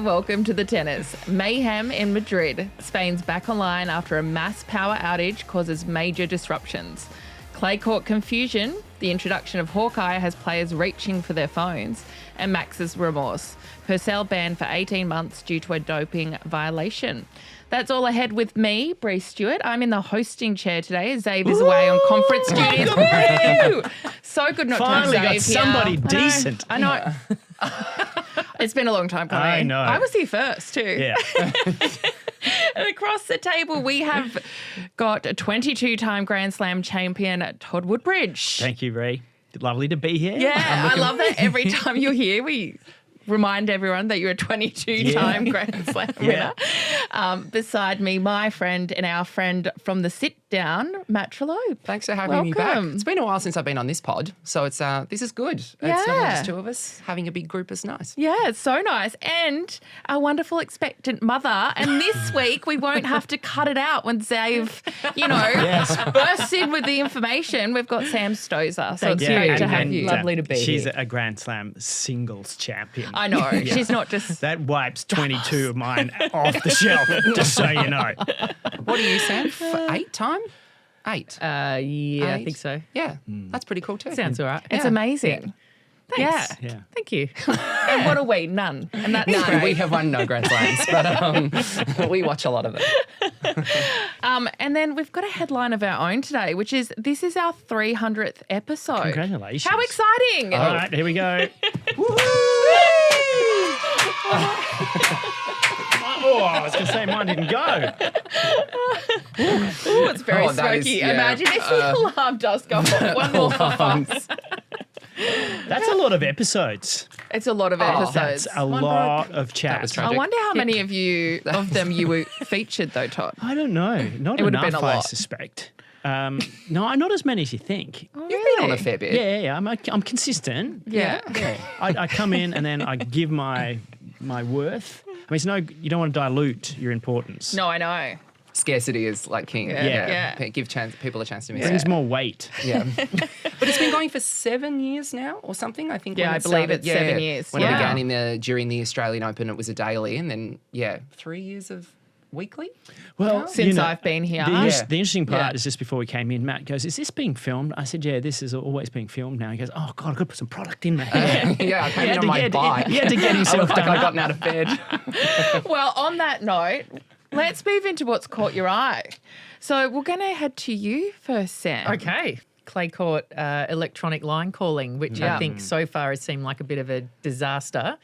welcome to the tennis. Mayhem in Madrid. Spain's back online after a mass power outage causes major disruptions. Clay court confusion. The introduction of Hawkeye has players reaching for their phones. And Max's remorse. Purcell banned for 18 months due to a doping violation. That's all ahead with me, Brie Stewart. I'm in the hosting chair today. Zave is away on conference duties. Woo! So good not Finally to have Zave got somebody here. decent. I know. It's been a long time coming. I know. I was here first too. Yeah. And across the table, we have got a 22-time Grand Slam champion, Todd Woodbridge. Thank you, Brie. Lovely to be here. Yeah, I love that every time you're here, we remind everyone that you're a 22-time Grand Slam winner. Beside me, my friend and our friend from the sit-down, Matt Trollope. Thanks for having me back. Welcome. It's been a while since I've been on this pod, so it's this is good. It's not just two of us. Having a big group is nice. Yeah, it's so nice. And our wonderful expectant mother. And this week, we won't have to cut it out when Zave, bursts in with the information. We've got Sam Stosur. So it's great to have you. Lovely to be She's here. a Grand Slam singles champion. I know. She's not just... That wipes 22 of mine off the shelf, just so you know. What are you, Sam? Eight time? Eight. Yeah, Eight? I think so. Yeah, that's pretty cool too. Sounds all right. It's Yeah. amazing. Thanks. Yeah. Thank you. And what are we? None. And that's None. great. We have won no Grand Slams, but we watch a lot of it. And then we've got a headline of our own today, which is this is our 300th episode. Congratulations. How exciting. All right, here we go. Oh, I was going to say mine didn't go. Ooh, it's very Oh, that is- smoky. yeah. Imagine if the alarm does go off. 1-0 for us. That's a lot of episodes. It's a lot of episodes. That's a lot of chat. was I tragic. wonder how many of them you were featured though, Todd. I don't know. Not It would have enough, been a I lot. suspect. No, not as many as you think. Oh, You've been on a fair bit. Yeah. I'm consistent. Yeah. I come in and then I give my worth. I mean, you don't want to dilute your importance. No, I know. Scarcity is like king. Yeah. Give people a chance to miss Brings it. more weight. Yeah. But it's been going for 7 years now or something, I think. Yeah, when I it believe started. it's 7 years. When Yeah. it began during the Australian Open, it was a daily, and then 3 years of weekly. Well, Since I've been here. The Yeah. interesting part Yeah. is just before we came in, Matt goes, "Is this being filmed?" I said, "Yeah, this is always being filmed now." He goes, "Oh God, I've got to put some product in there." Yeah, I came in on my bike. He had to get himself like done I up. gotten out of bed. Well, on that note, let's move into what's caught your eye. So we're going to head to you first, Sam. Okay. Clay court electronic line calling, which I think so far has seemed like a bit of a disaster.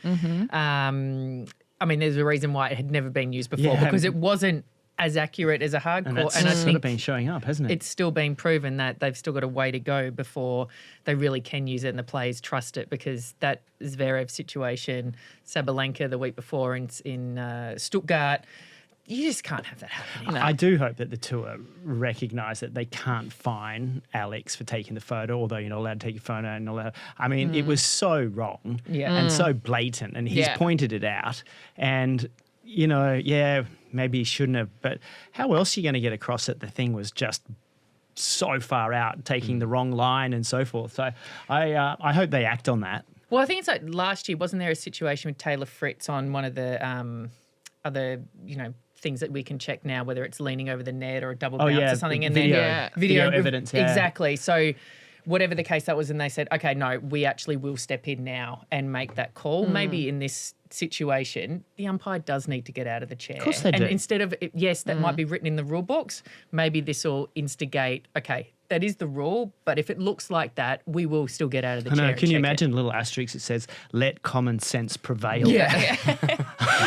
I mean, there's a reason why it had never been used before Yeah. because it wasn't as accurate as a hard And court. that's And I sort think of been showing up, hasn't it? it's still been proven that they've still got a way to go before they really can use it and the players trust it, because that Zverev situation, Sabalenka the week before in Stuttgart, you just can't have that happening. I do hope that the tour recognise that they can't fine Alex for taking the photo, although you're not allowed to take your photo. And not allowed. I mean, it was so wrong and so blatant, and he's pointed it out. And, maybe he shouldn't have. But how else are you going to get across that the thing was just so far out, taking the wrong line and so forth? So I hope they act on that. Well, I think it's like last year, wasn't there a situation with Taylor Fritz on one of the other, things that we can check now, whether it's leaning over the net or a double bounce or something, and video evidence. Yeah. Exactly. So whatever the case that was, and they said, okay, no, we actually will step in now and make that call. Maybe in this situation, the umpire does need to get out of the chair. Of course they do. And instead of, that might be written in the rule books, maybe this will instigate, okay, that is the rule, but if it looks like that, we will still get out of the chair. Can you imagine a little asterisk that says, "Let common sense prevail"? Yeah.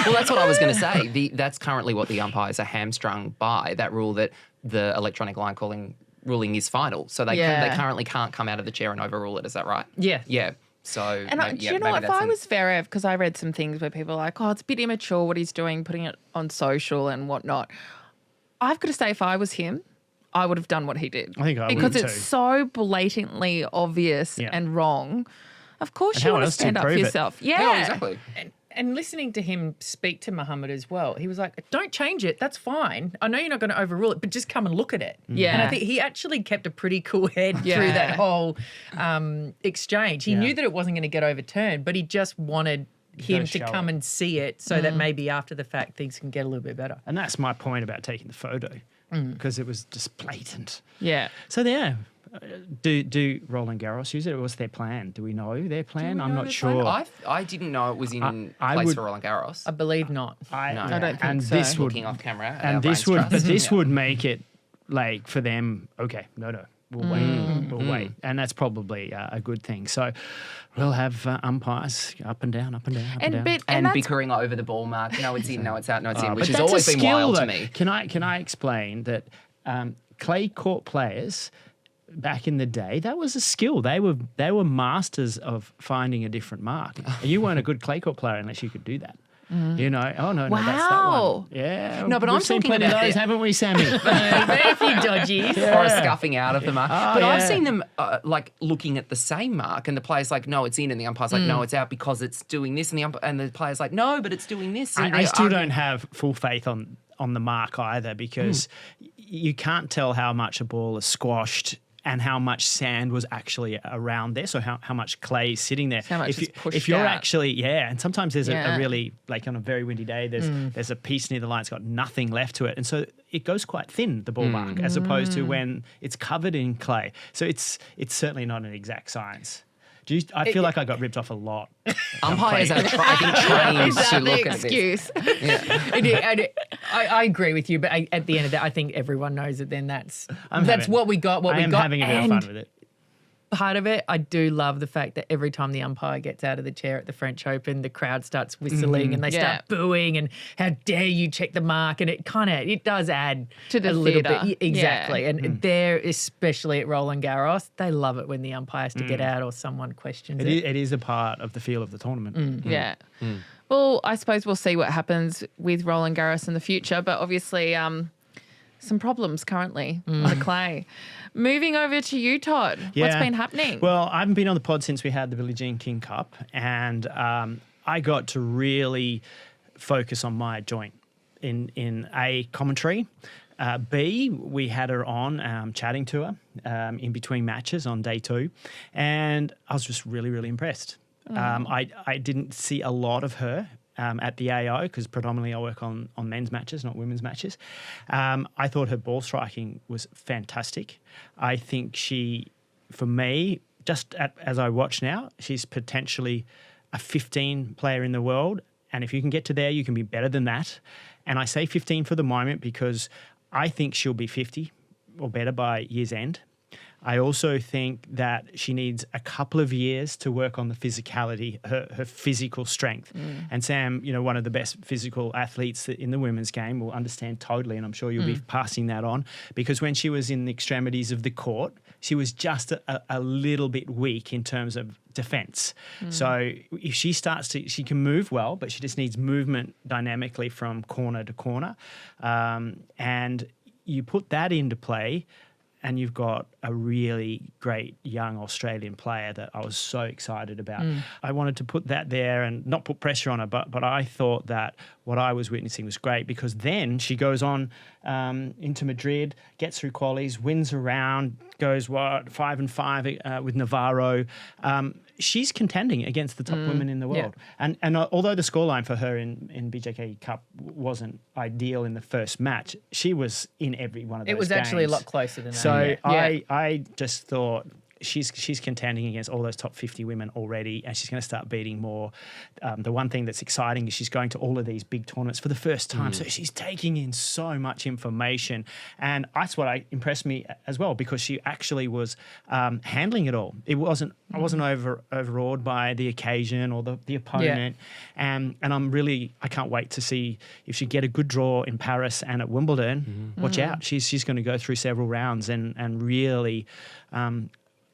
Well, that's what I was going to say. That's currently what the umpires are hamstrung by, that rule that the electronic line calling ruling is final. So they currently can't come out of the chair and overrule it. Is that right? Yeah. Yeah. So, And do you know, if I was Zverev, because I read some things where people are like, oh, it's a bit immature what he's doing, putting it on social and whatnot. I've got to say, if I was him, I would have done what he did. I think I would Because too. it's so blatantly obvious and wrong. Of course And you how want to else to stand up for prove it? yourself. Yeah. Yeah, exactly. And listening to him speak to Muhammad as well, he was like, don't change it. That's fine. I know you're not going to overrule it, but just come and look at it. Yeah. And I think he actually kept a pretty cool head through Yeah. that whole exchange. He knew that it wasn't going to get overturned, but he just wanted him to show come it. and see it so that maybe after the fact things can get a little bit better. And that's my point about taking the photo, because it was just blatant. Yeah. So yeah, do Roland Garros use it? What's their plan? Do we know their plan? I'm not sure. I didn't know it was in I place would- for Roland Garros. I believe not. I don't think and so. this would, Looking off camera. and this would, but this would make it like for them. Okay, no, we'll wait, we'll wait, and that's probably a good thing. So we'll have umpires up and down, up and down, up and down. And that's- bickering over the ball mark. No, it's in. No, it's out. No, it's in. But Which has that's always a been skill, wild though. to me. Can I explain that clay court players back in the day, that was a skill. They were masters of finding a different mark. You weren't a good clay court player unless you could do that. You know, oh no, that's that Wow. one. Yeah, No, but we've I'm seen talking plenty of about those, the- haven't we, Sammy? Very few dodgies. Or a scuffing out of the mark. But I've yeah. seen them like looking at the same mark, and the player's like, "No, it's in," and the umpire's like, "No, it's out because it's doing this," and the player's like, "No, but it's doing this." And I they still argue- don't have full faith on the mark either, because you can't tell how much a ball is squashed and how much sand was actually around there. So how much clay is sitting there. How much if is pushed if you're out. actually, and sometimes there's Yeah. a really, like on a very windy day, there's a piece near the line that's got nothing left to it. And so it goes quite thin, the ball mark, as opposed to when it's covered in clay. So it's certainly not an exact science. I feel like I got ripped off a lot. Umpires are trained Is to that look the at this. excuse? I agree with you, but at the end of that, I think everyone knows that then that's having- what we got. I am having a bit of fun with it. Part of it, I do love the fact that every time the umpire gets out of the chair at the French Open, the crowd starts whistling and they Yeah. start booing and how dare you check the mark, and it does add To the a little theatre. bit exactly. Yeah. And there, especially at Roland Garros, they love it when the umpire has to get out or someone questions it. It is a part of the feel of the tournament. Yeah. Well, I suppose we'll see what happens with Roland Garros in the future, but obviously some problems currently on the clay. Moving over to you, Todd. What's Yeah. been happening? Well, I haven't been on the pod since we had the Billie Jean King Cup, and I got to really focus on my joint in A, commentary. B, we had her on chatting to her in between matches on day 2, and I was just really, really impressed. I didn't see a lot of her at the AO because predominantly I work on men's matches, not women's matches. I thought her ball striking was fantastic. I think she, for me, as I watch now, she's potentially a 15 player in the world. And if you can get to there, you can be better than that. And I say 15 for the moment because I think she'll be 50 or better by year's end. I also think that she needs a couple of years to work on the physicality, her physical strength. And Sam, one of the best physical athletes in the women's game, will understand totally, and I'm sure you'll be passing that on, because when she was in the extremities of the court, she was just a little bit weak in terms of defense. So if she she can move well, but she just needs movement dynamically from corner to corner. And you put that into play, and you've got a really great young Australian player that I was so excited about. I wanted to put that there and not put pressure on her, but I thought that what I was witnessing was great, because then she goes on into Madrid, gets through qualies, wins a round, goes 5-5 with Navarro. She's contending against the top women in the world. And although the scoreline for her in BJK Cup wasn't ideal in the first match, she was in every one of those It was games. actually a lot closer than that. So Yeah. I just thought she's contending against all those top 50 women already, and she's going to start beating more. The one thing that's exciting is she's going to all of these big tournaments for the first time. So she's taking in so much information, and that's what impressed me as well, because she actually was handling it all. I wasn't overawed by the occasion or the opponent, and I can't wait to see if she get a good draw in Paris and at Wimbledon. Watch out, she's going to go through several rounds and really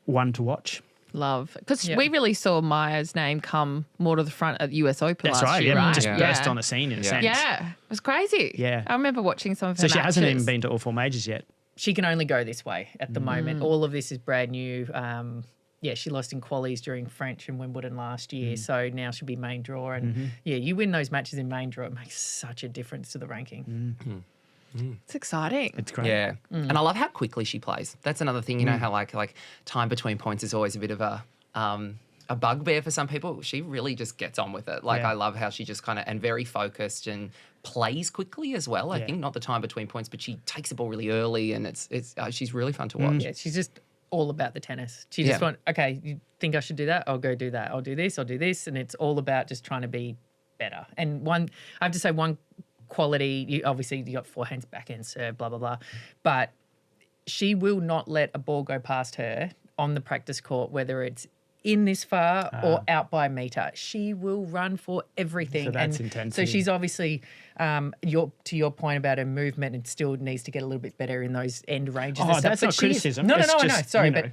one to watch. Love. Because we really saw Maya's name come more to the front at the US Open That's last right, year, right? just Yeah. burst on the scene in a sense. Yeah. It was crazy. Yeah. I remember watching some of her So she matches. hasn't even been to all 4 majors yet. She can only go this way at the moment. All of this is brand new. She lost in qualies during French and Wimbledon last year, so now she'll be main draw. And you win those matches in main draw, it makes such a difference to the ranking. It's exciting. It's great. Yeah. And I love how quickly she plays. That's another thing, how like time between points is always a bit of a a bugbear for some people. She really just gets on with it. Like, I love how she just kind of, and very focused and plays quickly as well. I think not the time between points, but she takes the ball really early, and she's really fun to watch. Yeah, she's just all about the tennis. She just okay, you think I should do that? I'll go do that. I'll do this. I'll do this. And it's all about just trying to be better. And I have to say one quality, obviously you got forehands, backhand, serve, blah, blah, blah. But she will not let a ball go past her on the practice court, whether it's in this far or out by a metre. She will run for everything. So that's intensity. So she's obviously, to your point about her movement, and still needs to get a little bit better in those end ranges and stuff. That's not criticism. No, It's I know. just, Sorry,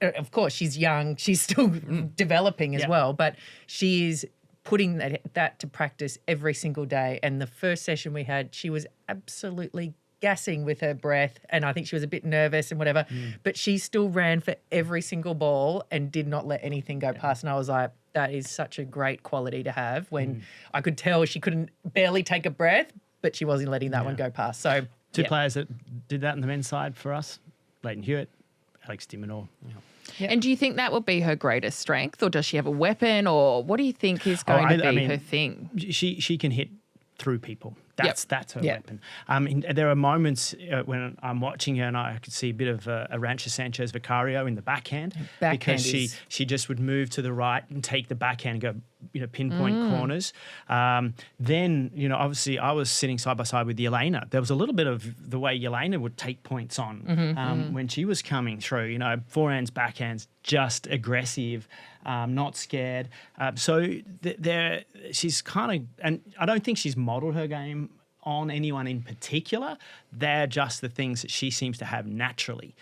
of course, she's young. She's still developing as well. But she is putting that to practice every single day. And the first session we had, she was absolutely gassing with her breath, and I think she was a bit nervous and whatever, but she still ran for every single ball and did not let anything go past. And I was like, that is such a great quality to have, when I could tell she couldn't barely take a breath, but she wasn't letting that one go past. So two players that did that on the men's side for us, Leighton Hewitt, Alex de Minaur. Yep. And do you think that will be her greatest strength, or does she have a weapon, or what do you think is going to be her thing? She can hit through people. That's her weapon. There are moments when I'm watching her and I could see a bit of a Rancho Sanchez Vicario in the backhand because she just would move to the right and take the backhand and go, pinpoint corners. Then, obviously I was sitting side by side with Jelena. There was a little bit of the way Jelena would take points on when she was coming through, forehands, backhands, just aggressive, not scared. She's kind of, and I don't think she's modelled her game on anyone in particular. They're just the things that she seems to have naturally.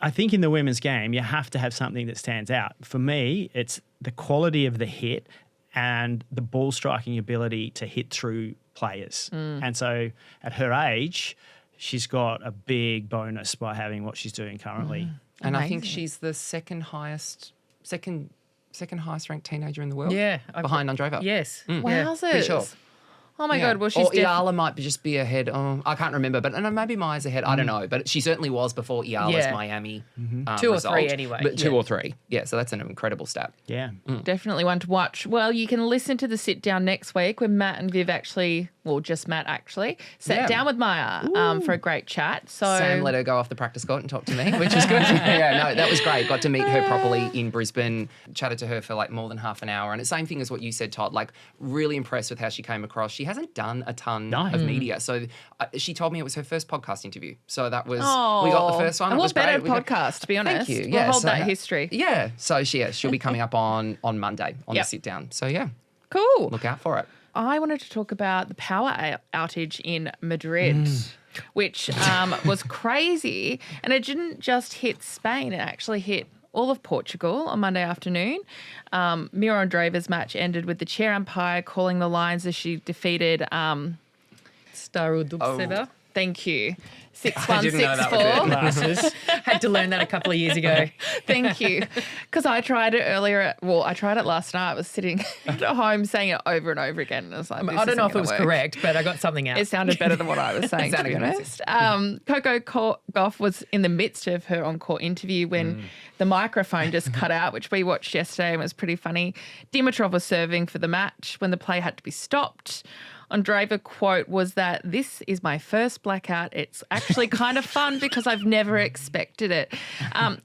I think in the women's game, you have to have something that stands out. For me, it's the quality of the hit and the ball striking ability to hit through players. And so at her age, she's got a big bonus by having what she's doing currently. And I think she's the second highest ranked teenager in the world. Yeah. Behind Andreeva. Yes. Wowzers. Pretty sure. Oh my God! Well, she's Iala might just be ahead. Oh, I can't remember, but maybe Maya's ahead. I don't know, but she certainly was before Iala's Miami 2 or result. 3 anyway. But 2 or 3, yeah. So that's an incredible stat. Yeah, definitely one to watch. Well, you can listen to the sit down next week when Matt and Viv sat down with Maya for a great chat. So Sam let her go off the practice court and talk to me, which is good. That was great. Got to meet her properly in Brisbane. Chatted to her for like more than half an hour, and it's the same thing as what you said, Todd. Like, really impressed with how she came across. She hasn't done a ton of media, so she told me it was her first podcast interview. So that was we got the first one. And it was better great. podcast, to be honest. Thank you. We'll hold that history. Yeah. So she'll be coming up on Monday on the sit down. So cool. Look out for it. I wanted to talk about the power outage in Madrid, which was crazy. And it didn't just hit Spain, it actually hit all of Portugal on Monday afternoon. Minaur and Nova's match ended with the chair umpire calling the lines as she defeated Stosur. Thank you. 6-1, 6-4. Had to learn that a couple of years ago. Thank you. Because I tried it earlier. I tried it last night. I was sitting at home saying it over and over again. And I was like, I don't know if it was correct, but I got something out. It sounded better than what I was saying, to be honest. Coco Gauff was in the midst of her on-court interview when the microphone just cut out, which we watched yesterday and was pretty funny. Dimitrov was serving for the match when the play had to be stopped. Andreeva quote was that this is my first blackout. It's actually kind of fun because I've never expected it.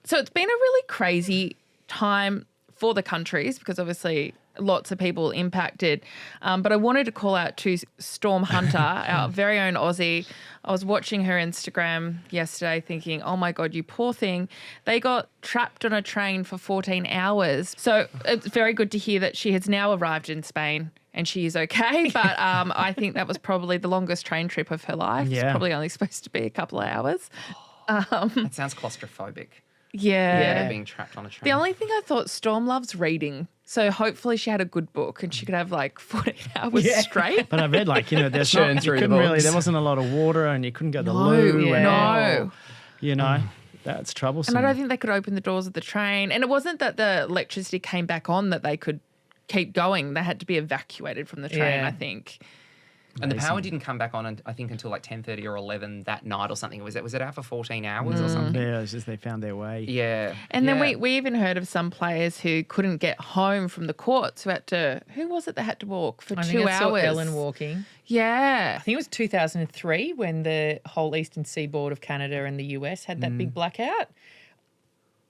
So it's been a really crazy time for the countries because obviously lots of people impacted. But I wanted to call out to Storm Hunter, our very own Aussie. I was watching her Instagram yesterday thinking, oh my God, you poor thing. They got trapped on a train for 14 hours. So it's very good to hear that she has now arrived in Spain and she is okay. But I think that was probably the longest train trip of her life. Yeah. It's probably only supposed to be a couple of hours. That sounds claustrophobic. Yeah. Being trapped on a train. The only thing I thought, Storm loves reading. So hopefully she had a good book and she could have like 14 hours straight. But I read there's Churn through the books. there wasn't a lot of water and you couldn't go to the loo. No. That's troublesome. And I don't think they could open the doors of the train. And it wasn't that the electricity came back on that they could keep going. They had to be evacuated from the train, I think. And the power didn't come back on, I think, until like 10:30 or 11 that night or something. Was it out for 14 hours or something? Yeah, it's just they found their way. Yeah. And then we even heard of some players who couldn't get home from the courts, who had to, who was it that had to walk for 2 I hours? saw Ellen walking. Yeah. I think it was 2003 when the whole eastern seaboard of Canada and the US had that big blackout.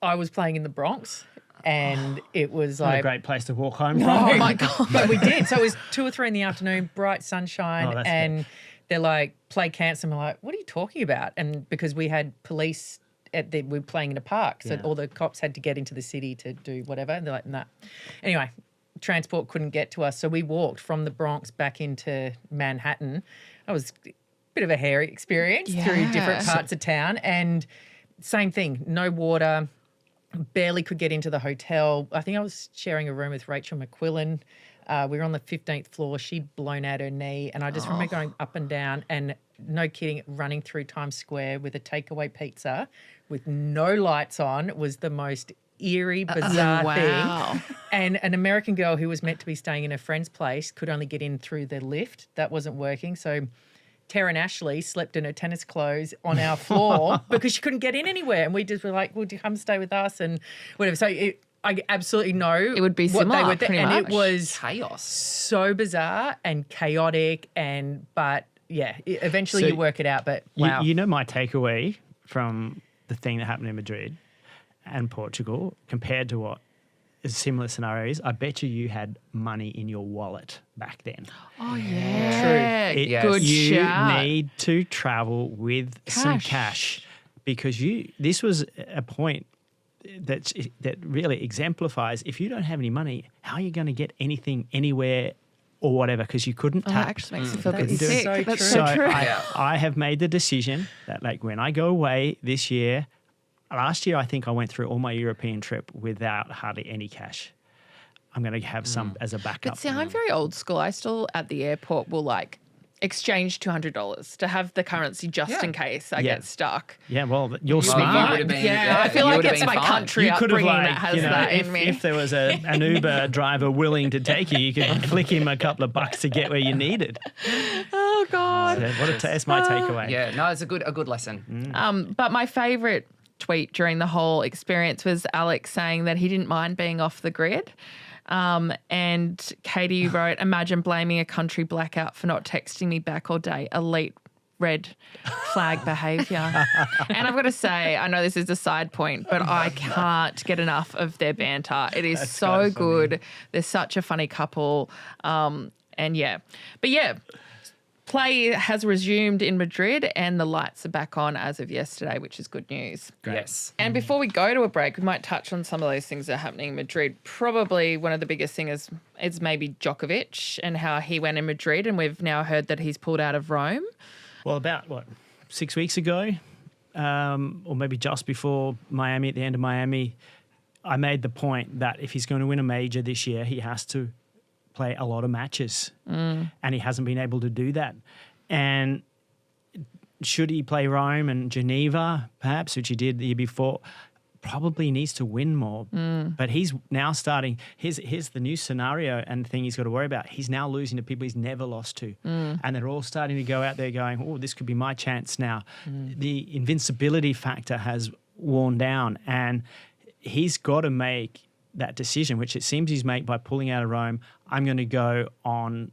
I was playing in the Bronx. And it was Not like a great place to walk home from. Oh my God. But we did. So it was 2 or 3 in the afternoon, bright sunshine, Oh, that's and good. they're like, play cancel. And we're like, what are you talking about? And because we had police we were playing in a park, so all the cops had to get into the city to do whatever. And they're like, nah. Anyway, transport couldn't get to us, so we walked from the Bronx back into Manhattan. That was a bit of a hairy experience through different parts of town, and same thing, no water. Barely could get into the hotel. I think I was sharing a room with Rachel McQuillan. We were on the 15th floor. She'd blown out her knee. And I just remember going up and down and, no kidding, running through Times Square with a takeaway pizza with no lights on. It was the most eerie, bizarre thing. And an American girl who was meant to be staying in her friend's place could only get in through the lift. That wasn't working. So Taryn Ashley slept in her tennis clothes on our floor because she couldn't get in anywhere. And we just were like, would you come stay with us and whatever. So I absolutely know It would be similar, what they were pretty and much. it was Chaos. so bizarre and chaotic but yeah, eventually So you work it out. But wow. You know my takeaway from the thing that happened in Madrid and Portugal compared to what a similar scenario is, I bet you had money in your wallet back then. Oh, yeah. True. Good you shout. need to travel with some cash because this was a point that really exemplifies if you don't have any money, how are you going to get anything anywhere or whatever, because you couldn't That tap. actually makes me feel a bit Couldn't do it. sick. That's So so true. I have made the decision that like when I go away this year, last year I think I went through all my European trip without hardly any cash. I'm going to have some as a backup. But see, I'm very old school. I still at the airport will like exchange $200 to have the currency just in case I get stuck. Yeah, well, you're you smart. would've been- I feel you like would've it's been my fine. country You could have upbringing like, that has you know, that if, in me. if there was an Uber driver willing to take you, you could flick him a couple of bucks to get where you needed. Oh God. So that's my takeaway. Yeah, no, it's a good lesson. But my favourite tweet during the whole experience was Alex saying that he didn't mind being off the grid. And Katie wrote, imagine blaming a country blackout for not texting me back all day. Elite red flag behaviour. And I've got to say, I know this is a side point, but I can't get enough of their banter. It is so good. They're such a funny couple. And yeah. But yeah. Play has resumed in Madrid and the lights are back on as of yesterday, which is good news. Great. Yes. And before we go to a break, we might touch on some of those things that are happening in Madrid. Probably one of the biggest things is maybe Djokovic and how he went in Madrid, and we've now heard that he's pulled out of Rome. Well, about 6 weeks ago, or maybe just before Miami, at the end of Miami, I made the point that if he's going to win a major this year, he has to play a lot of matches, and he hasn't been able to do that. And should he play Rome and Geneva, perhaps, which he did the year before, probably needs to win more. But he's now starting. Here's the new scenario and thing he's got to worry about. He's now losing to people he's never lost to, and they're all starting to go out there going, "Oh, this could be my chance now." The invincibility factor has worn down, and he's got to make that decision, which it seems he's made by pulling out of Rome. I'm going to go on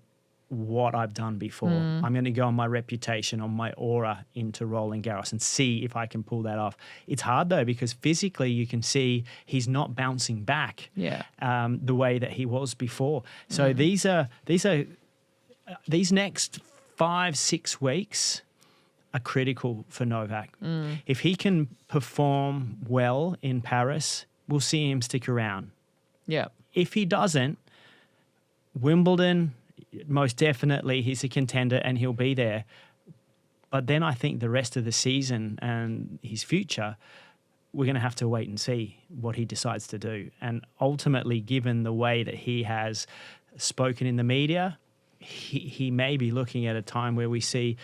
what I've done before. I'm going to go on my reputation, on my aura into Roland Garros and see if I can pull that off. It's hard though, because physically you can see he's not bouncing back the way that he was before. So these next 5-6 weeks are critical for Novak. If he can perform well in Paris, we'll see him stick around. Yeah. If he doesn't, Wimbledon, most definitely he's a contender and he'll be there. But then I think the rest of the season and his future, we're going to have to wait and see what he decides to do. And ultimately, given the way that he has spoken in the media, he may be looking at a time where we see,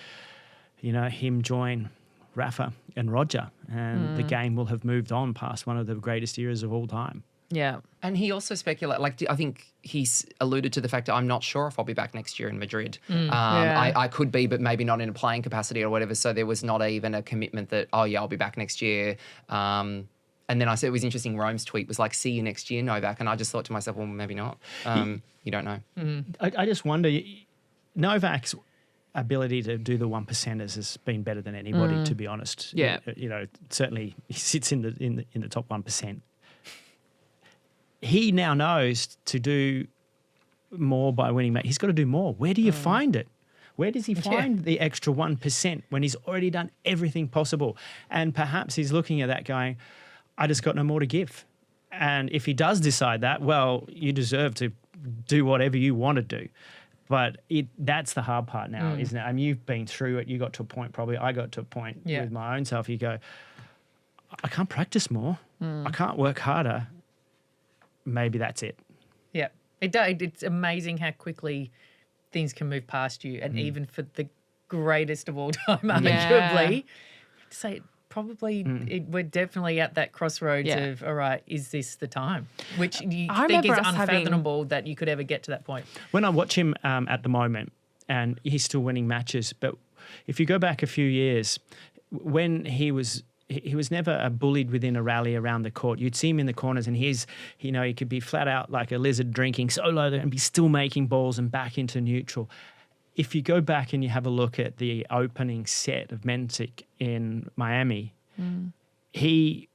him join Rafa and Roger, and the game will have moved on past one of the greatest eras of all time. Yeah. And he also speculated, like, I think he's alluded to the fact that I'm not sure if I'll be back next year in Madrid. I could be, but maybe not in a playing capacity or whatever. So there was not even a commitment that, oh, yeah, I'll be back next year. And then I said, it was interesting, Rome's tweet was like, see you next year, Novak. And I just thought to myself, well, maybe not. You don't know. I just wonder, Novak's ability to do the 1%ers has been better than anybody, to be honest. Yeah. Certainly he sits in the top 1%. He now knows to do more by winning. He's got to do more. Where do you find it? Where does he find the extra 1% when he's already done everything possible? And perhaps he's looking at that going, I just got no more to give. And if he does decide that, well, you deserve to do whatever you want to do. But that's the hard part now, isn't it? I mean, you've been through it. You got to a point probably. I got to a point with my own self. You go, I can't practice more. I can't work harder. Maybe that's it. Yeah. It's amazing how quickly things can move past you. And even for the greatest of all time, arguably, I'd say we're definitely at that crossroads of, all right, is this the time? Which you think is unfathomable that you could ever get to that point. When I watch him at the moment, and he's still winning matches, but if you go back a few years, when he was never bullied within a rally around the court. You'd see him in the corners and he could be flat out like a lizard drinking so low and be still making balls and back into neutral. If you go back and you have a look at the opening set of Manic in Miami, he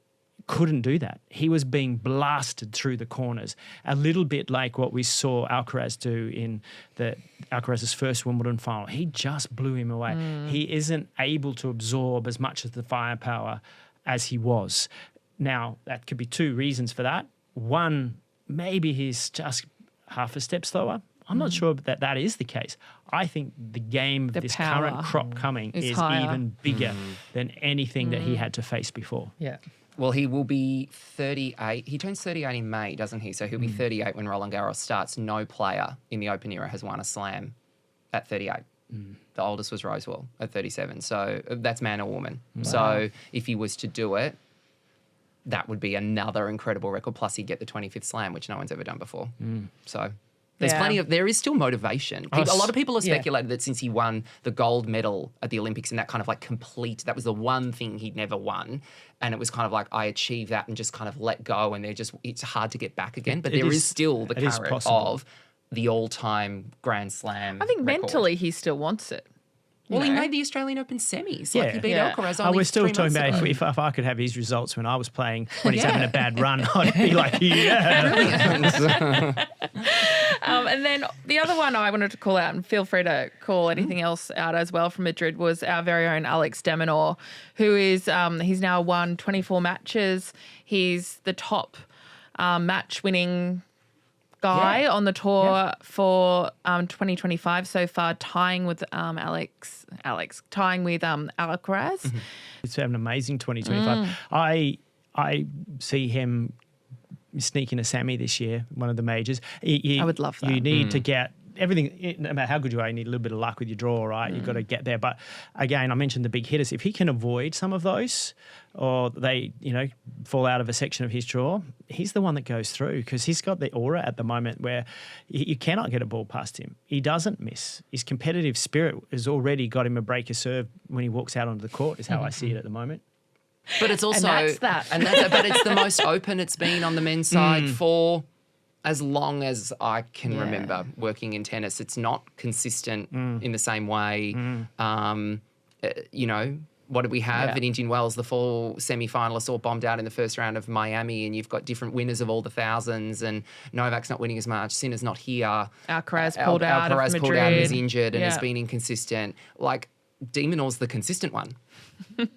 couldn't do that. He was being blasted through the corners, a little bit like what we saw Alcaraz do in Alcaraz's first Wimbledon final. He just blew him away. He isn't able to absorb as much of the firepower as he was. Now, that could be two reasons for that. One, maybe he's just half a step slower. I'm not sure that is the case. I think the game of this current crop coming is even bigger than anything that he had to face before. Yeah. Well, he will be 38. He turns 38 in May, doesn't he? So he'll be 38 when Roland Garros starts. No player in the Open era has won a slam at 38. The oldest was Rosewell at 37. So that's man or woman. Wow. So if he was to do it, that would be another incredible record. Plus he'd get the 25th slam, which no one's ever done before. So there is still motivation. A lot of people have speculated that since he won the gold medal at the Olympics and that kind of like that was the one thing he'd never won. And it was kind of like, I achieved that and just kind of let go. And it's hard to get back again. But there is still the carrot of the all-time Grand Slam I think record. Mentally he still wants it. Well, he made the Australian Open semis. Like he beat Alcaraz only we're still 3 talking months about ago. if I could have his results when I was playing, when he's having a bad run, I'd be like, yeah. And then the other one I wanted to call out, and feel free to call anything else out as well from Madrid, was our very own Alex de Minaur, who is he's now won 24 matches. He's the top match-winning guy on the tour for 2025 so far, tying with Alcaraz. He's had an amazing 2025. I see him sneaking a semi this year, one of the majors. I would love that. You need to get everything, no matter how good you are, you need a little bit of luck with your draw, right? You've got to get there. But again, I mentioned the big hitters. If he can avoid some of those, or they, fall out of a section of his draw, he's the one that goes through because he's got the aura at the moment where you cannot get a ball past him. He doesn't miss. His competitive spirit has already got him a breaker serve when he walks out onto the court, is how I see it at the moment. But it's also, and that's that. But it's the most open it's been on the men's side for as long as I can remember working in tennis. It's not consistent in the same way. What did we have in Indian Wells? The 4 semi-finalists all bombed out in the first round of Miami, and you've got different winners of all the thousands, and Novak's not winning as much. Sinner's not here. Alcaraz pulled out of Madrid. And is injured and has been inconsistent. Like, de Minaur's the consistent one. The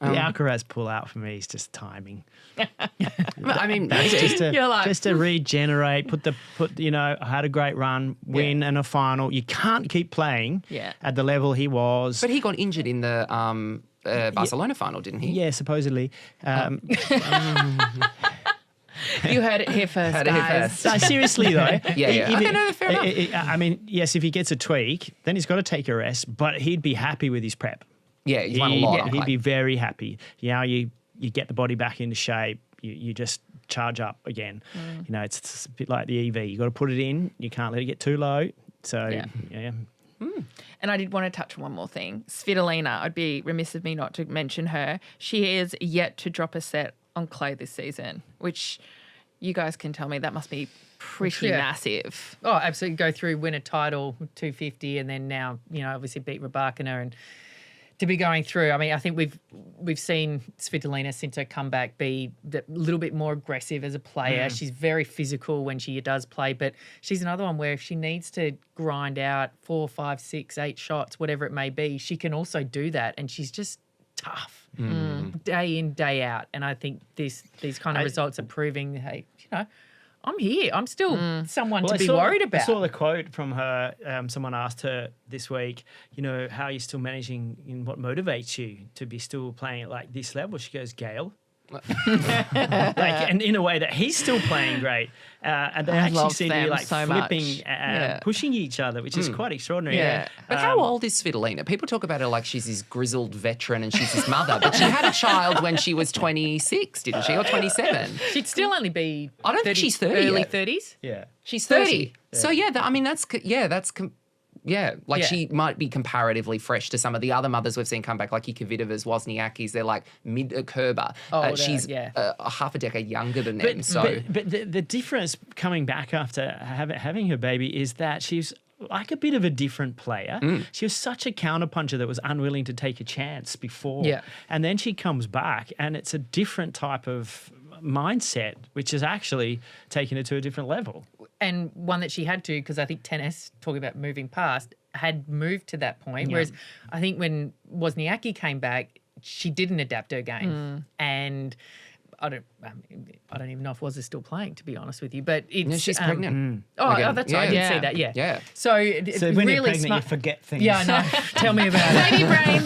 Alcaraz pull out for me is just timing. I mean, that's just to regenerate. I had a great run, win and a final. You can't keep playing at the level he was. But he got injured in the Barcelona final, didn't he? Yeah, supposedly. You heard it here first, guys. No, seriously though. Fair enough. I mean, yes, if he gets a tweak, then he's got to take a rest, but he'd be happy with his prep. Yeah, he's won a lot. He'd be very happy. You get the body back into shape. you just charge up again. You know, it's a bit like the EV. You got to put it in. You can't let it get too low. So yeah. And I did want to touch on one more thing. Svitolina, I'd be remiss of me not to mention her. She is yet to drop a set on clay this season, which you guys can tell me that must be pretty massive. Oh, absolutely. Go through, win a title, 250, and then now, obviously beat Rybakina, and to be going through. I mean, I think we've seen Svitolina since her comeback be a little bit more aggressive as a player. She's very physical when she does play, but she's another one where if she needs to grind out 4, 5, 6, 8 shots, whatever it may be, she can also do that, and she's just tough day in, day out. And I think these kind of results are proving, hey, I'm here. I'm still someone to be worried about. I saw the quote from her. Someone asked her this week, how are you still managing and what motivates you to be still playing at like this level? She goes, Gail. And in a way that he's still playing great. And they actually seem to be like so flipping and pushing each other, which is quite extraordinary. Yeah. But how old is Svitolina? People talk about her like she's this grizzled veteran and she's his mother, but she had a child when she was 26, didn't she? Or 27? She'd still only be I don't think she's 30 early yet. 30s. Yeah. She's 30. Yeah. So she might be comparatively fresh to some of the other mothers we've seen come back, like Kvitova's, Wozniacki's. They're like mid-Kerber. She's half a decade younger than them. But the difference coming back after having her baby is that she's like a bit of a different player. She was such a counterpuncher that was unwilling to take a chance before. Yeah. And then she comes back and it's a different type of mindset, which is actually taking it to a different level. And one that she had to, because I think tennis, talking about moving past, had moved to that point. Yeah. Whereas I think when Wozniacki came back, she didn't adapt her game. And I don't even know if Woz is still playing, to be honest with you. But it's she's pregnant. That's right. I did see that. Yeah. So it's when really you're pregnant, smart. You forget things. Yeah, I know. Tell me about it. Baby brain.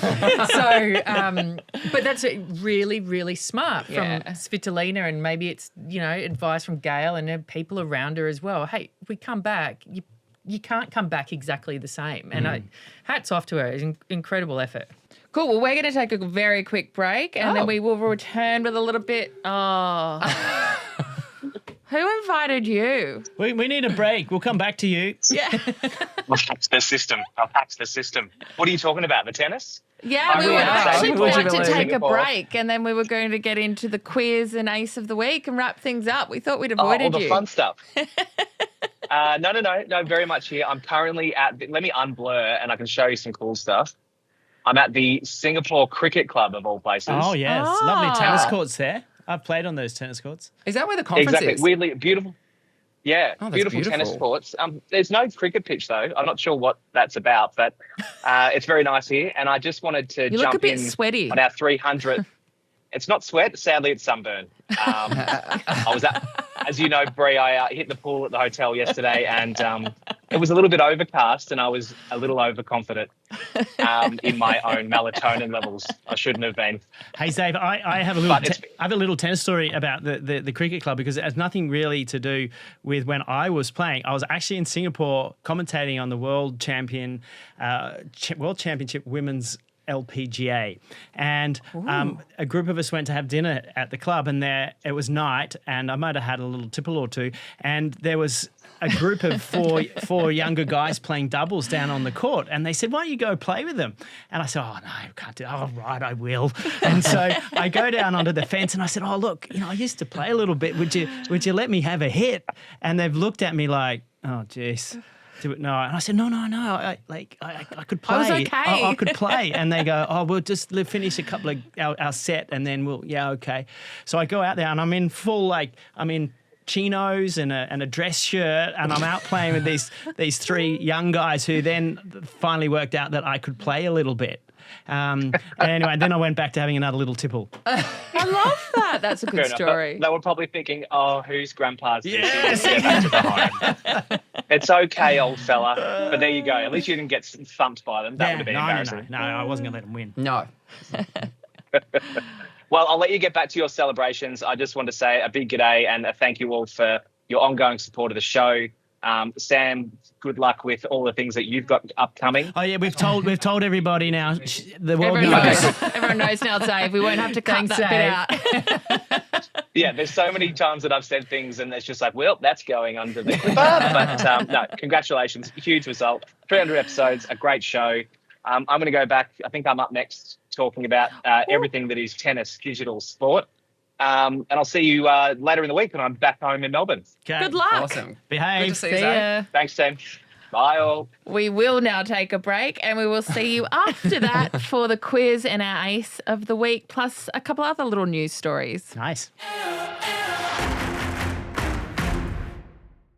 So, but that's really, really smart from Svitolina, and maybe it's advice from Gail and people around her as well. Hey, if we come back, you can't come back exactly the same. And hats off to her. It's an incredible effort. Cool. Well, we're going to take a very quick break and then we will return with a little bit. Who invited you? We need a break. We'll come back to you. Yeah. I'll tax the system. What are you talking about? The tennis? Yeah, we were actually going to take a break and then we were going to get into the quiz and ace of the week and wrap things up. We thought we'd avoided all the fun stuff. No, very much here. I'm currently let me unblur and I can show you some cool stuff. I'm at the Singapore Cricket Club, of all places. Oh, yes. Lovely tennis courts there. I've played on those tennis courts. Is that where the conference is? Weirdly beautiful. Yeah, beautiful beautiful tennis courts. There's no cricket pitch, though. I'm not sure what that's about, but it's very nice here. And I just wanted to you jump look a bit in sweaty. on our 300th. It's not sweat. Sadly, it's sunburn. I was as you know, Brie, I hit the pool at the hotel yesterday and it was a little bit overcast and I was a little overconfident in my own melatonin levels. I shouldn't have been. Hey, Dave, I have a little tennis story about the cricket club because it has nothing really to do with when I was playing. I was actually in Singapore commentating on the World Championship Women's LPGA, and a group of us went to have dinner at the club, and it was night, and I might have had a little tipple or two, and there was a group of four younger guys playing doubles down on the court, and they said, "Why don't you go play with them?" And I said, "Oh no, I can't do that." "Oh right, I will." And so I go down onto the fence, and I said, "Oh look, I used to play a little bit. Would you let me have a hit?" And they've looked at me like, "Oh jeez." No, and I said, no. I could play. I was okay. I could play. And they go, "Oh, we'll just finish a couple of our set, and then okay." So I go out there, and I'm in full chinos and a dress shirt, and I'm out playing with these three young guys who then finally worked out that I could play a little bit. Anyway, then I went back to having another little tipple. I love that. That's a good story. They were probably thinking, "Oh, whose grandpa's this? Yes. Get back to the home." It's okay, old fella. But there you go. At least you didn't get thumped by them. That would have been embarrassing. No, I wasn't going to let them win. No. Well, I'll let you get back to your celebrations. I just want to say a big g'day and a thank you all for your ongoing support of the show. Sam, good luck with all the things that you've got upcoming. Oh yeah, we've told everybody now. The world Everyone knows now, Dave. We won't have to cut that bit out. Yeah, there's so many times that I've said things and it's just like, well, that's going under the clipper. But no, congratulations. Huge result. 300 episodes, a great show. I'm going to go back. I think I'm up next talking about everything that is tennis, digital sport. And I'll see you later in the week when I'm back home in Melbourne. Okay. Good luck. Awesome. Behave. Good to see you, See Zach. ya. Thanks, Tim. Bye, all. We will now take a break and we will see you after that for the quiz and our ace of the week, plus a couple other little news stories. Nice.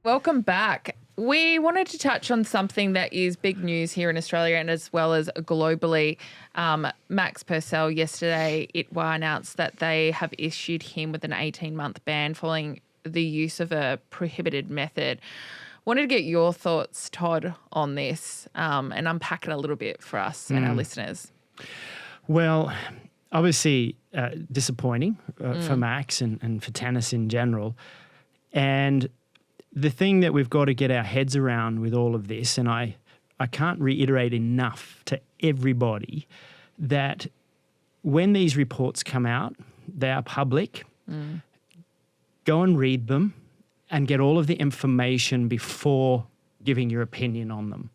Welcome back. We wanted to touch on something that is big news here in Australia and as well as globally. Max Purcell yesterday, ITIA announced that they have issued him with an 18-month ban following the use of a prohibited method. Wanted to get your thoughts, Todd, on this and unpack it a little bit for us and our listeners. Well, obviously disappointing for Max and for tennis in general. And the thing that we've got to get our heads around with all of this, and I can't reiterate enough to everybody, that when these reports come out, they are public. Go and read them and get all of the information before giving your opinion on them.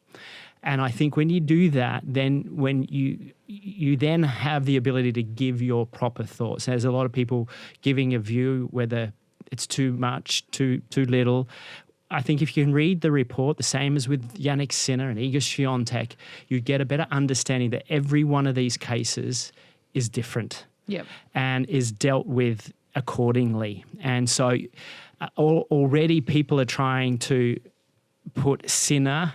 And I think when you do that, then when you then have the ability to give your proper thoughts. There's a lot of people giving a view whether it's too much, too little. I think if you can read the report, the same as with Jannik Sinner and Iga Swiatek, you get a better understanding that every one of these cases is different and is dealt with accordingly. And so already people are trying to put Sinner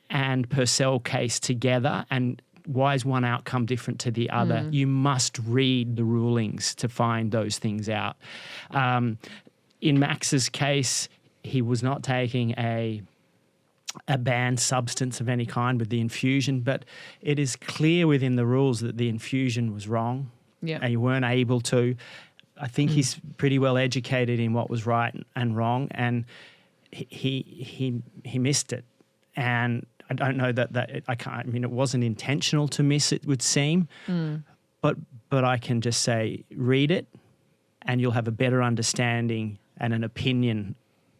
and Purcell case together, and why is one outcome different to the other? You must read the rulings to find those things out. In Max's case, he was not taking a banned substance of any kind with the infusion, but it is clear within the rules that the infusion was wrong and you weren't able to. I think he's pretty well educated in what was right and wrong, and he missed it. And I don't know I mean, it wasn't intentional to miss, it would seem, but I can just say, read it and you'll have a better understanding and an opinion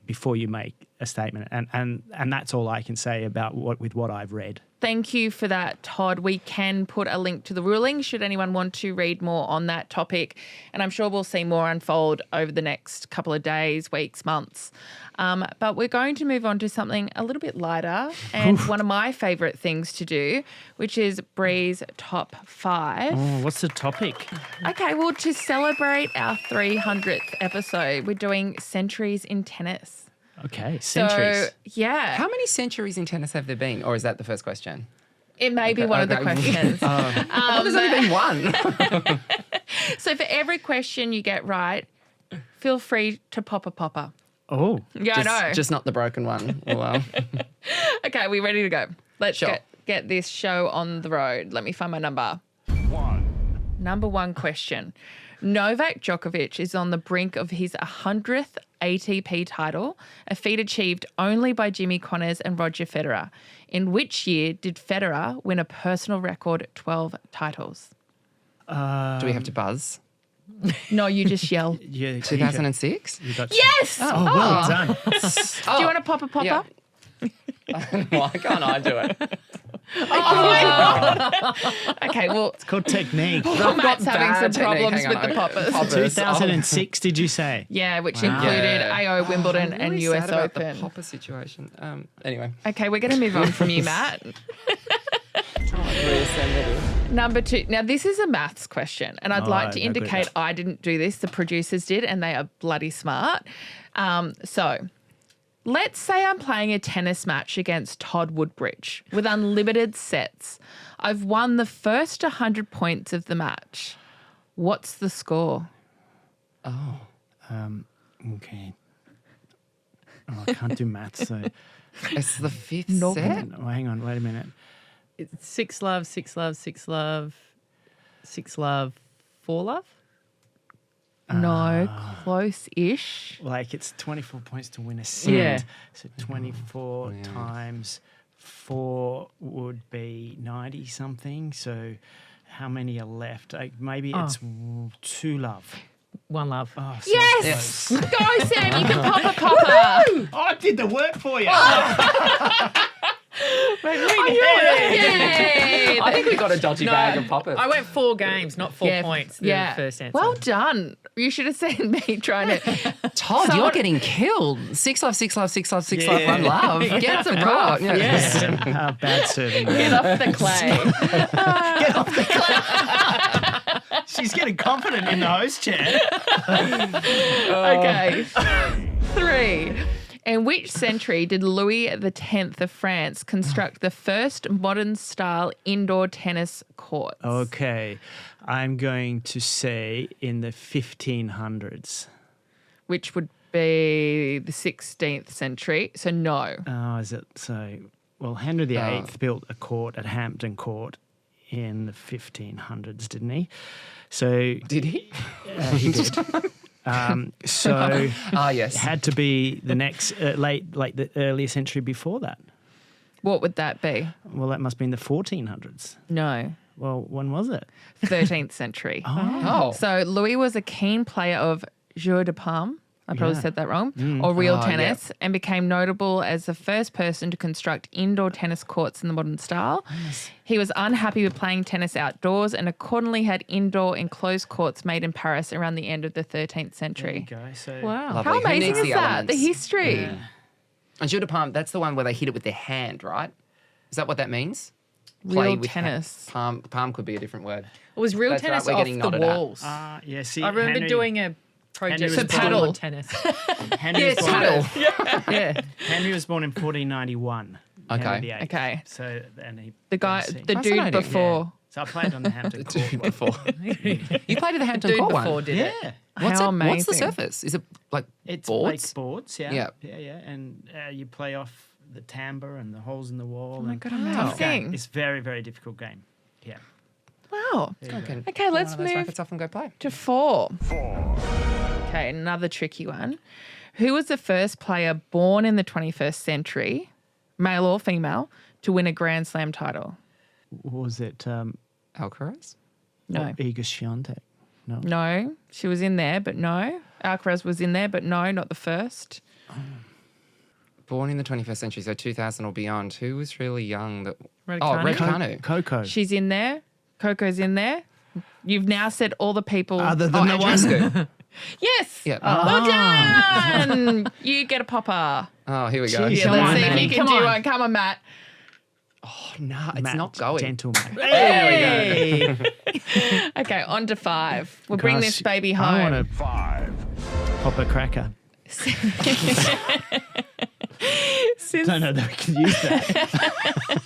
before you make a statement. And that's all I can say about what I've read. Thank you for that, Todd. We can put a link to the ruling should anyone want to read more on that topic. And I'm sure we'll see more unfold over the next couple of days, weeks, months. But we're going to move on to something a little bit lighter and one of my favourite things to do, which is Brie's Top 5. Oh, what's the topic? Okay, well, to celebrate our 300th episode, we're doing centuries in tennis. Okay, centuries. So, yeah. How many centuries in tennis have there been? Or is that the first question? It may be one of the questions. There's only been one. So for every question you get right, feel free to pop a popper. Oh. Yeah, I know. Just not the broken one. Oh, well. Okay, are we ready to go? Let's Sure. get this show on the road. Let me find my number. Number one question. Novak Djokovic is on the brink of his 100th ATP title, a feat achieved only by Jimmy Connors and Roger Federer. In which year did Federer win a personal record 12 titles? Do we have to buzz? No, you just yell. 2006? Yes! Oh, well done. Do you want to pop a popper? Yeah. Why can't I do it? Okay, well, It's called technique. Matt's having some bad problems technique. with the Hang on. poppers. Poppers. 2006, did you say? Yeah, which included AO, Wimbledon, I'm and really US sad about Open. the popper situation. Anyway. Okay, we're going to move on from you, Matt. Number 2. Now, this is a maths question, and I'd like to no indicate goodness. I didn't do this. The producers did, and they are bloody smart. So, let's say I'm playing a tennis match against Todd Woodbridge with unlimited sets. I've won the first 100 points of the match. What's the score? Okay. Oh, I can't do maths, so... It's the fifth Nope. set? Oh, hang on, wait a minute. It's 6 love, 6 love, 6 love, 6 love, 4 love. No, close-ish. Like, it's 24 points to win a set. Yeah. So 24 times 4 would be 90-something. So how many are left? Maybe it's 2 love. One love. Oh, so Yes! close. Go, Sam. You can pop a popper. I did the work for you. Yay! I think we got a dodgy bag of poppers. I went 4 games, not 4 points. The first answer. Well done. You should have seen me trying to. Todd, you're getting killed. 6 love, 6 love, 6 love, 6 love, 1 love. Get the rock. Yeah. Bad serving. Get off the clay. Get off the clay. She's getting confident in the host chair. Okay. 3. In which century did Louis X of France construct the first modern-style indoor tennis courts? Okay. I'm going to say in the 1500s. Which would be the 16th century. So no. Oh, is it? So, well, Henry VIII built a court at Hampton Court in the 1500s, didn't he? So Did he? he did. So Yes. it had to be the next like the earlier century before that. What would that be? Well, that must be in the 1400s. No. Well, when was it? 13th century. Oh. So Louis was a keen player of jeu de paume. I probably Yeah. said that wrong. Or real Oh, tennis, and became notable as the first person to construct indoor tennis courts in the modern style. He was unhappy with playing tennis outdoors and accordingly had indoor enclosed courts made in Paris around the end of the 13th century. There you go. So Wow. Lovely. How Who amazing needs is the that? elements? The history. And jeu de paume, that's the one where they hit it with their hand, right? Is that what that means? Real with tennis. Palm could be a different word. It was real That's right, tennis we're off getting the nodded at. walls. yeah, see, I remember Henry, doing a project Henry with was born- paddle tennis. Henry was born, Paddle. Yeah. Henry was born in 1491. Okay. Henry VIII. Okay. So and he The guy, obviously- the dude Fascinating. before. So I played on the Hampton Court. Dude before. You played at the Hampton Dude Court before one. did it. Yeah. What's How it? amazing. What's the surface? Is it like It's boards? like boards, yeah. Yeah. Yeah. And you play off the timbre and the holes in the wall. Oh my and God, tough game. amazing. It's very, very difficult game. Yeah. Wow. There you go. Okay, let's One of those move rackets off and go play. to 4. Okay, another tricky one. Who was the first player born in the 21st century, male or female, to win a Grand Slam title? Was it Alcaraz? No. Iga Swiatek? No. No. She was in there, but no. Alcaraz was in there, but no, not the first. Born in the 21st century, so 2000 or beyond. Who was really young? Raducanu? Raducanu. Coco. She's in there. Coco's in there. You've now said all the people. Other than the one. Andreescu. Yes. Yeah. Well done. You get a popper. Oh, here we go. Jeez. Yeah, Come let's on, see if Maddie. you can Come do on. one. Come on, Matt. No, it's Matt, not going. Gentleman. Hey. Okay, on to 5. We'll bring Gosh, this baby I home. want to pop a cracker. Since, Don't know that we can use that.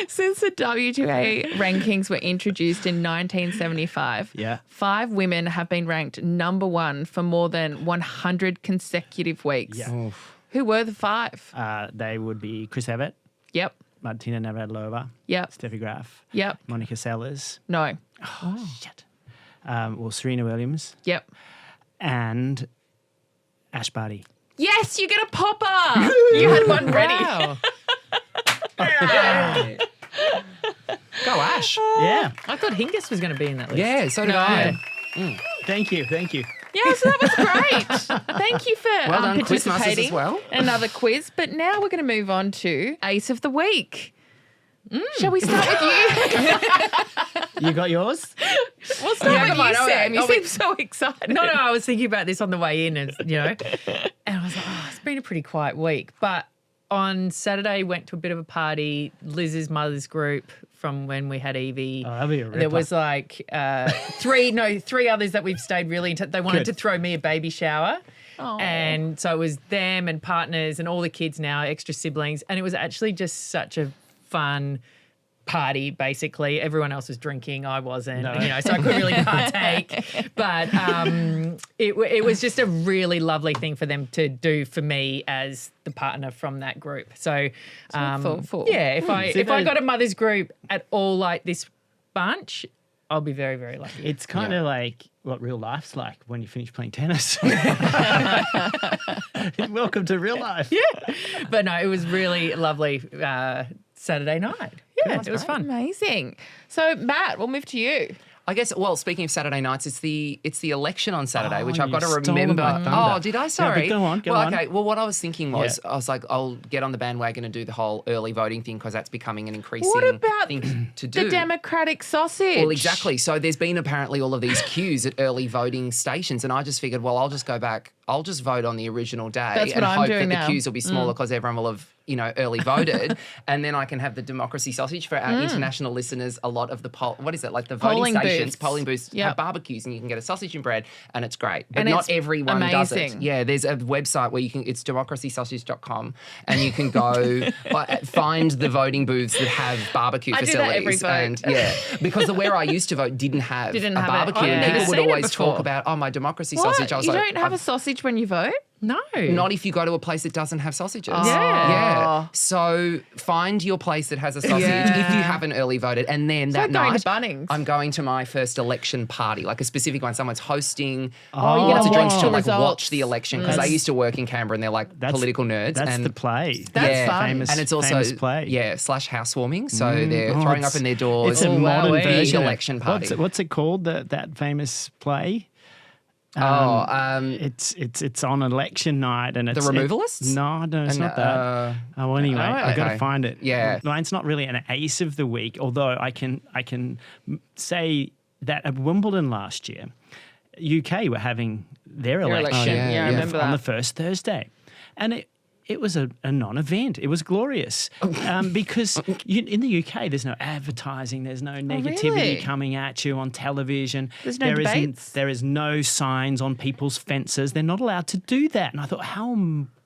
since the WTA rankings were introduced in 1975, Yeah. 5 women have been ranked number 1 for more than 100 consecutive weeks. Yeah. Who were the 5? They would be Chris Evert, Yep. Martina Navratilova, Yep. Steffi Graf, Yep. Monica Seles. No. Shit. Well, Serena Williams Yep. and Ash Barty. Yes, you get a popper. You had one ready. Wow. Yay. Go Ash. Yeah. I thought Hingis was going to be in that list. Yeah, so did No. I. Thank you. Yeah, so that was great. Thank you for Well done, Quizmasters participating. as well. Another quiz, but now we're going to move on to Ace of the Week. Shall we start with you? You got yours? We'll start Yeah, with come you, on, all Sam. right. You I'll seem be- so excited. No, I was thinking about this on the way in, and and I was like, it's been a pretty quiet week. But on Saturday, went to a bit of a party. Liz's mother's group from when we had Evie. Oh, that'll be a ripper. There was like 3 others that we've stayed really in touch. They wanted Good. to throw me a baby shower. Oh. And so it was them and partners and all the kids now, extra siblings. And it was actually just such a fun party, basically. Everyone else was drinking. I wasn't, No. so I couldn't really partake. But it was just a really lovely thing for them to do for me as the partner from that group. So, thoughtful. yeah, if I those- got a mother's group at all like this bunch, I'll be very, very lucky. It's kind of like what real life's like when you finish playing tennis. Welcome to real life. Yeah. But no, it was really lovely Saturday night. Yeah, it was fun. Amazing. So, Matt, we'll move to you. I guess. Well, speaking of Saturday nights, it's the election on Saturday, which I've got to stole remember. my thunder. Oh, did I? Sorry. Yeah, but go on. Okay. Well, what I was thinking was, I was like, I'll get on the bandwagon and do the whole early voting thing because that's becoming an increasing thing to do. The Democratic sausage? Well, exactly. So there's been apparently all of these queues at early voting stations, and I just figured, well, I'll just go back. I'll just vote on the original day That's and what I'm hope doing that the now. queues will be smaller because everyone will have, early voted, and then I can have the democracy sausage for our international listeners. A lot of the the Polling voting stations, booths. polling booths Yep. have barbecues, and you can get a sausage and bread, and it's great. But And not it's everyone does it. amazing. Yeah, there's a website where it's democracysausage.com, and you can go find the voting booths that have barbecue I do facilities. that every vote. And because where I used to vote didn't have a barbecue, it. and I've people never would seen it always talk before. about, my democracy What? sausage. I was you like, don't have a sausage when you vote? No. not if you go to a place that doesn't have sausages. Yeah. So find your place that has a sausage if you haven't early voted. And then that like going night, to Bunnings. I'm going to my first election party, like a specific one. Someone's hosting you're lots of gonna drinks watch to the like results. watch the election because I used to work in Canberra and they're like political nerds. That's and the play. That's fun. Famous, and it's also famous play. / housewarming. So they're throwing open their doors. It's a modern wowee. version of election party. What's it called? That famous play? It's on election night and it's The Removalists? No, it's not that. Anyway, I've got to okay. find it. Yeah. Mine's not really an ace of the week, although I can say that at Wimbledon last year, UK were having their election. I remember on that. the first Thursday, and it was a non-event. It was glorious because in the UK, there's no advertising, there's no negativity really? coming at you on television. There's no debates? There is no signs on people's fences. They're not allowed to do that. And I thought, how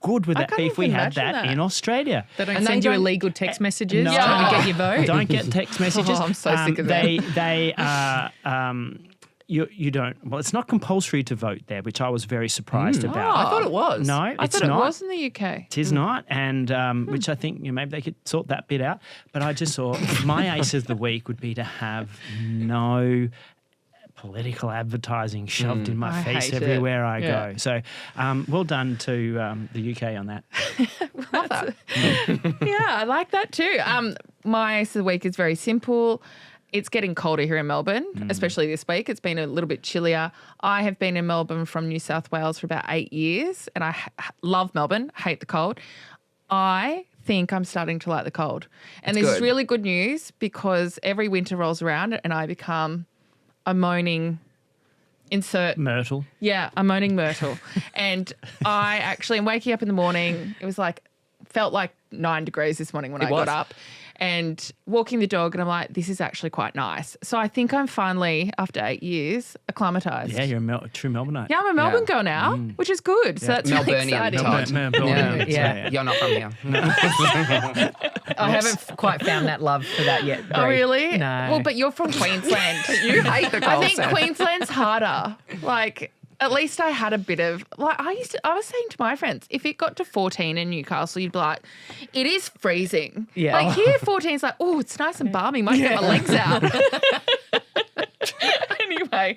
good would that can't be if we even had imagine that that. in Australia? They don't And send they you don't- illegal text messages No. trying to get your vote. Don't get text messages. Oh, I'm so sick of that. They you don't. Well, it's not compulsory to vote there, which I was very surprised about. I thought it was. No, I it's thought not. it was in the UK. It is not, and which I think maybe they could sort that bit out. But I just thought my ace of the week would be to have no political advertising shoved in my I face hate it. everywhere I Yeah. go. So well done to the UK on that. Love that. Yeah, I like that too. My ace of the week is very simple. It's getting colder here in Melbourne, especially this week. It's been a little bit chillier. I have been in Melbourne from New South Wales for about 8 years, and I love Melbourne, hate the cold. I think I'm starting to like the cold. And this is good. really good news because every winter rolls around and I become a moaning Myrtle. Yeah, a moaning myrtle. And I actually am waking up in the morning. It was felt like 9 degrees this morning when I was. got up and walking the dog. And I'm like, this is actually quite nice. So I think I'm finally, after 8 years, acclimatised. Yeah, you're a true Melbourneite. Yeah, I'm a Melbourne girl now, which is good. So that's really Melburnian, exciting. Todd. Melbourne. Yeah. You're not from here. I haven't quite found that love for that yet. Oh, Brie. really? No. Well, but you're from Queensland. You hate the I cold. think Sam. Queensland's harder. At least I had a bit of I was saying to my friends, if it got to 14 in Newcastle, you'd be like, it is freezing. Yeah. Like here 14 is like, oh, it's nice and balmy. Might get my legs out. Anyway,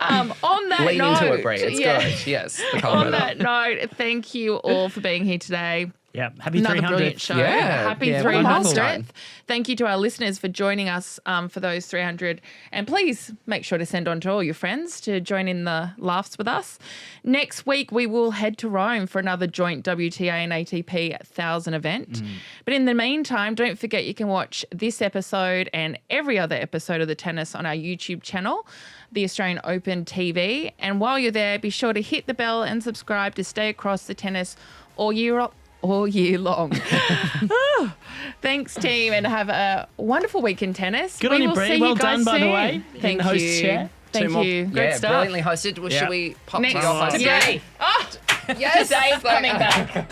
on that Lean note. into it, Brie. It's good. Yes. The cold On weather. that note, thank you all for being here today. Yeah, happy Another 300th. brilliant show. Yeah. Happy Yeah, 300th. wonderful. Thank you to our listeners for joining us for those 300. And please make sure to send on to all your friends to join in the laughs with us. Next week, we will head to Rome for another joint WTA and ATP 1000 event. But in the meantime, don't forget you can watch this episode and every other episode of The Tennis on our YouTube channel, the Australian Open TV. And while you're there, be sure to hit the bell and subscribe to stay across the tennis all year long. Thanks, team, and have a wonderful week in tennis. Good We on you, will Brie. see you Well guys done, by the soon. way. Thank In host you. chair. Thank Two more. you. Great Yeah, stuff. brilliantly hosted. Well, Yeah. should we pop Next to our today. Oh, Yes. Dave's coming back.